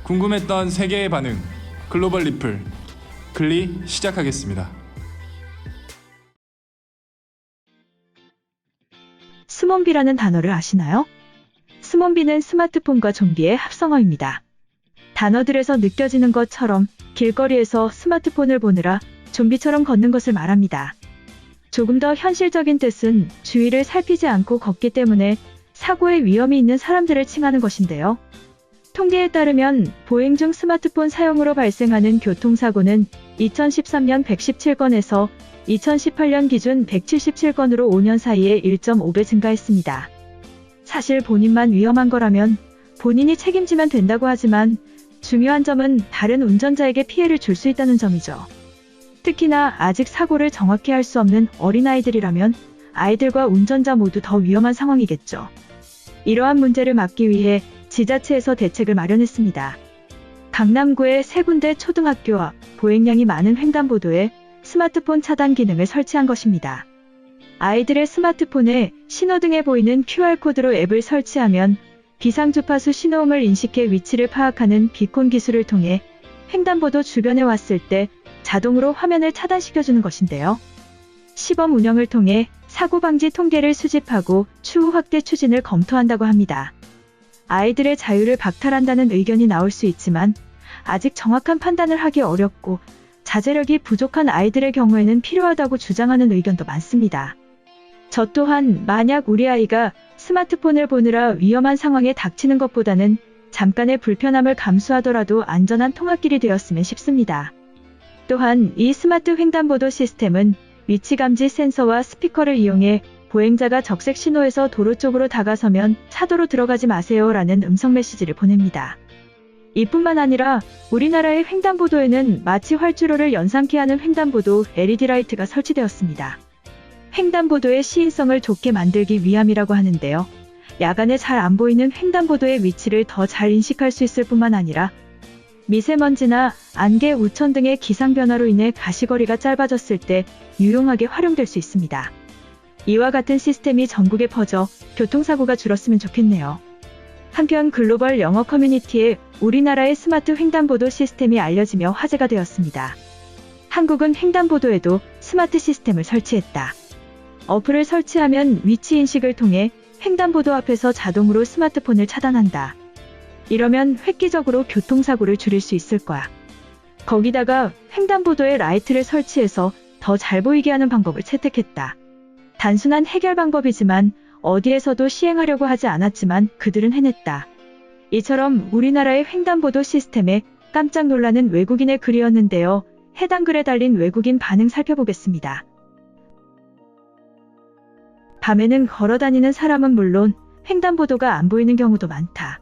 궁금했던 세계의 반응, 글로벌 리플, 글리 시작하겠습니다. 스몬비라는 단어를 아시나요? 스몬비는 스마트폰과 좀비의 합성어입니다. 단어들에서 느껴지는 것처럼 길거리에서 스마트폰을 보느라 좀비처럼 걷는 것을 말합니다. 조금 더 현실적인 뜻은 주위를 살피지 않고 걷기 때문에 사고의 위험이 있는 사람들을 칭하는 것인데요. 통계에 따르면 보행 중 스마트폰 사용으로 발생하는 교통사고는 2013년 117건에서 2018년 기준 177건으로 5년 사이에 1.5배 증가했습니다. 사실 본인만 위험한 거라면 본인이 책임지면 된다고 하지만 중요한 점은 다른 운전자에게 피해를 줄 수 있다는 점이죠. 특히나 아직 사고를 정확히 할 수 없는 어린아이들이라면 아이들과 운전자 모두 더 위험한 상황이겠죠. 이러한 문제를 막기 위해 지자체에서 대책을 마련했습니다. 강남구의 3군데 초등학교 앞 보행량이 많은 횡단보도에 스마트폰 차단 기능을 설치한 것입니다. 아이들의 스마트폰에 신호등에 보이는 QR코드로 앱을 설치하면 비상주파수 신호음을 인식해 위치를 파악하는 비콘 기술을 통해 횡단보도 주변에 왔을 때 자동으로 화면을 차단시켜주는 것인데요. 시범 운영을 통해 사고 방지 통계를 수집하고 추후 확대 추진을 검토한다고 합니다. 아이들의 자유를 박탈한다는 의견이 나올 수 있지만 아직 정확한 판단을 하기 어렵고 자제력이 부족한 아이들의 경우에는 필요하다고 주장하는 의견도 많습니다. 저 또한 만약 우리 아이가 스마트폰을 보느라 위험한 상황에 닥치는 것보다는 잠깐의 불편함을 감수하더라도 안전한 통학길이 되었으면 싶습니다. 또한 이 스마트 횡단보도 시스템은 위치감지 센서와 스피커를 이용해 보행자가 적색 신호에서 도로 쪽으로 다가서면 차도로 들어가지 마세요라는 음성 메시지를 보냅니다. 이뿐만 아니라 우리나라의 횡단보도에는 마치 활주로를 연상케 하는 횡단보도 LED 라이트가 설치되었습니다. 횡단보도의 시인성을 좋게 만들기 위함이라고 하는데요. 야간에 잘 안 보이는 횡단보도의 위치를 더 잘 인식할 수 있을 뿐만 아니라 미세먼지나 안개, 우천 등의 기상 변화로 인해 가시거리가 짧아졌을 때 유용하게 활용될 수 있습니다. 이와 같은 시스템이 전국에 퍼져 교통사고가 줄었으면 좋겠네요. 한편 글로벌 영어 커뮤니티에 우리나라의 스마트 횡단보도 시스템이 알려지며 화제가 되었습니다. 한국은 횡단보도에도 스마트 시스템을 설치했다. 어플을 설치하면 위치 인식을 통해 횡단보도 앞에서 자동으로 스마트폰을 차단한다. 이러면 획기적으로 교통사고를 줄일 수 있을 거야. 거기다가 횡단보도에 라이트를 설치해서 더 잘 보이게 하는 방법을 채택했다. 단순한 해결 방법이지만 어디에서도 시행하려고 하지 않았지만 그들은 해냈다. 이처럼 우리나라의 횡단보도 시스템에 깜짝 놀라는 외국인의 글이었는데요. 해당 글에 달린 외국인 반응 살펴보겠습니다. 밤에는 걸어다니는 사람은 물론 횡단보도가 안 보이는 경우도 많다.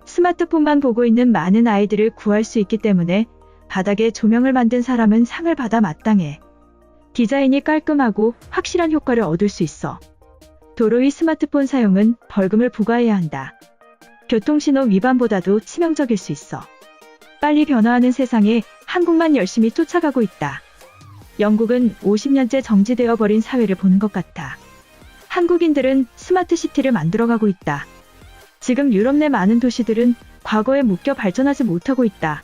스마트폰만 보고 있는 많은 아이들을 구할 수 있기 때문에 바닥에 조명을 만든 사람은 상을 받아 마땅해. 디자인이 깔끔하고 확실한 효과를 얻을 수 있어. 도로 위 스마트폰 사용은 벌금을 부과해야 한다. 교통신호 위반보다도 치명적일 수 있어. 빨리 변화하는 세상에 한국만 열심히 쫓아가고 있다. 영국은 50년째 정지되어 버린 사회를 보는 것 같아. 한국인들은 스마트 시티를 만들어가고 있다. 지금 유럽 내 많은 도시들은 과거에 묶여 발전하지 못하고 있다.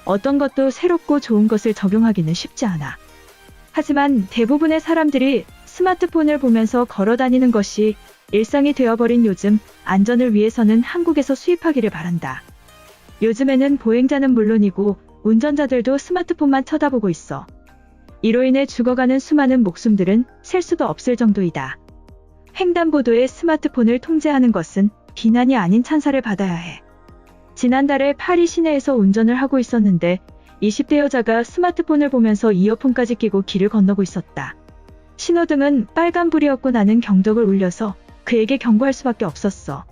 어떤 것도 새롭고 좋은 것을 적용하기는 쉽지 않아. 하지만 대부분의 사람들이 스마트폰을 보면서 걸어 다니는 것이 일상이 되어버린 요즘 안전을 위해서는 한국에서 수입하기를 바란다. 요즘에는 보행자는 물론이고 운전자들도 스마트폰만 쳐다보고 있어. 이로 인해 죽어가는 수많은 목숨들은 셀 수도 없을 정도이다. 횡단보도에 스마트폰을 통제하는 것은 비난이 아닌 찬사를 받아야 해. 지난달에 파리 시내에서 운전을 하고 있었는데 20대 여자가 스마트폰을 보면서 이어폰까지 끼고 길을 건너고 있었다. 신호등은 빨간불이었고 나는 경적을 울려서 그에게 경고할 수밖에 없었어.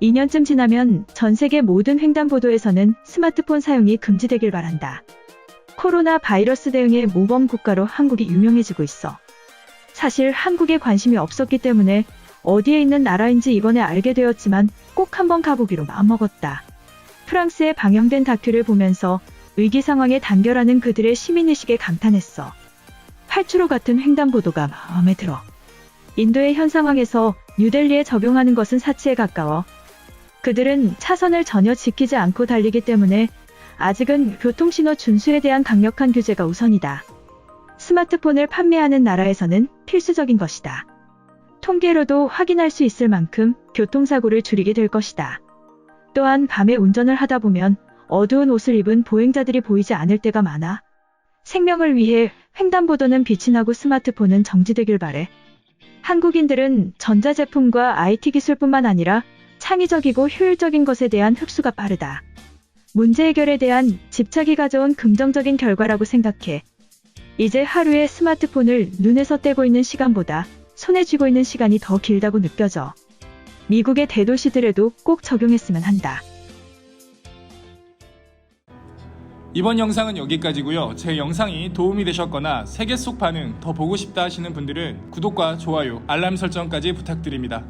2년쯤 지나면 전 세계 모든 횡단보도에서는 스마트폰 사용이 금지되길 바란다. 코로나 바이러스 대응의 모범 국가로 한국이 유명해지고 있어. 사실 한국에 관심이 없었기 때문에 어디에 있는 나라인지 이번에 알게 되었지만 꼭 한번 가보기로 마음먹었다. 프랑스에 방영된 다큐를 보면서 위기 상황에 단결하는 그들의 시민의식에 감탄했어. 활주로 같은 횡단보도가 마음에 들어. 인도의 현 상황에서 뉴델리에 적용하는 것은 사치에 가까워. 그들은 차선을 전혀 지키지 않고 달리기 때문에 아직은 교통신호 준수에 대한 강력한 규제가 우선이다. 스마트폰을 판매하는 나라에서는 필수적인 것이다. 통계로도 확인할 수 있을 만큼 교통사고를 줄이게 될 것이다. 또한 밤에 운전을 하다 보면 어두운 옷을 입은 보행자들이 보이지 않을 때가 많아. 생명을 위해 횡단보도는 빛이 나고 스마트폰은 정지되길 바래. 한국인들은 전자제품과 IT 기술뿐만 아니라 창의적이고 효율적인 것에 대한 흡수가 빠르다. 문제 해결에 대한 집착이 가져온 긍정적인 결과라고 생각해. 이제 하루에 스마트폰을 눈에서 떼고 있는 시간보다 손에 쥐고 있는 시간이 더 길다고 느껴져. 미국의 대도시들에도 꼭 적용했으면 한다. 이번 영상은 여기까지고요. 제 영상이 도움이 되셨거나 세계 속 반응 더 보고 싶다 하시는 분들은 구독과 좋아요, 알람 설정까지 부탁드립니다.